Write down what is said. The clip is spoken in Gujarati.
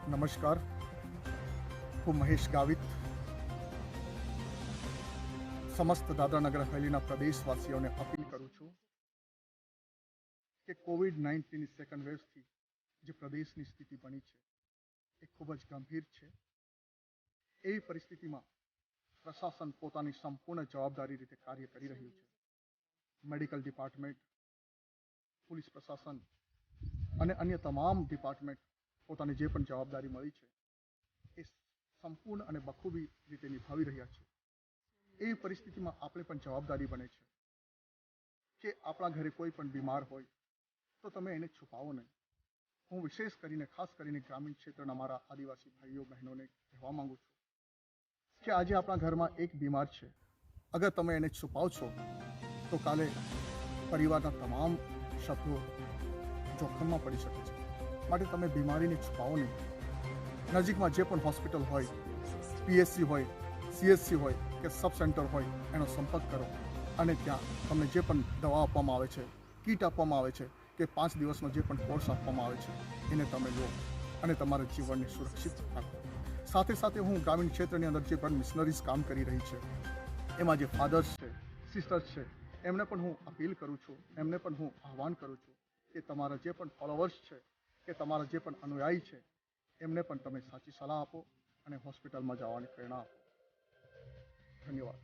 નમસ્કાર, હું મહેશ ગાવિત સમસ્ત દાદરાનગર હવેલીના પ્રદેશવાસીઓને અપીલ કરું છું કે કોવિડ-19 સેકન્ડ વેવથી જે પ્રદેશની સ્થિતિ બની છે એ ખૂબ જ ગંભીર છે. એવી પરિસ્થિતિમાં પ્રશાસન પોતાની સંપૂર્ણ જવાબદારી રીતે કાર્ય કરી રહ્યું છે. મેડિકલ ડિપાર્ટમેન્ટ, પોલીસ પ્રશાસન અને અન્ય તમામ ડિપાર્ટમેન્ટ પોતાની જે પણ જવાબદારી મળી છે એ સંપૂર્ણ અને બખૂબી રીતે નિભાવી રહ્યા છે. એવી પરિસ્થિતિમાં આપણે પણ જવાબદારી બને છે કે આપણા ઘરે કોઈ પણ બીમાર હોય તો તમે એને છુપાવો નહીં. હું વિશેષ કરીને ખાસ કરીને ગ્રામીણ ક્ષેત્રના મારા આદિવાસી ભાઈઓ બહેનોને કહેવા માંગુ છું કે આજે આપણા ઘરમાં એક બીમાર છે, અગર તમે એને છુપાવશો તો કાલે પરિવારના તમામ સભ્યો જોખમમાં પડી શકે છે. માટે તમે બીમારીને છુપાવો નહીં. નજીકમાં જે પણ હોસ્પિટલ હોય, પીએચસી હોય, સીએચસી હોય કે સબ સેન્ટર હોય એનો સંપર્ક કરો અને ત્યાં તમને જે પણ દવા આપવામાં આવે છે, કીટ આપવામાં આવે છે કે 5 દિવસનો જે પણ કોર્સ આપવામાં આવે છે એને તમે લો અને તમારા જીવનને સુરક્ષિત રાખો. સાથે સાથે હું ગ્રામીણ ક્ષેત્રની અંદર જે પણ મિશનરીઝ કામ કરી રહી છે એમાં જે ફાધર્સ છે, સિસ્ટર્સ છે, એમને પણ હું અપીલ કરું છું, એમને પણ હું આહવાન કરું છું કે તમારા જે પણ ફોલોવર્સ છે કે તમારા જે પણ અનુયાયી છે એમને પણ તમે સાચી સલાહ આપો અને હોસ્પિટલમાં જવાની પ્રેરણા આપો. ધન્યવાદ.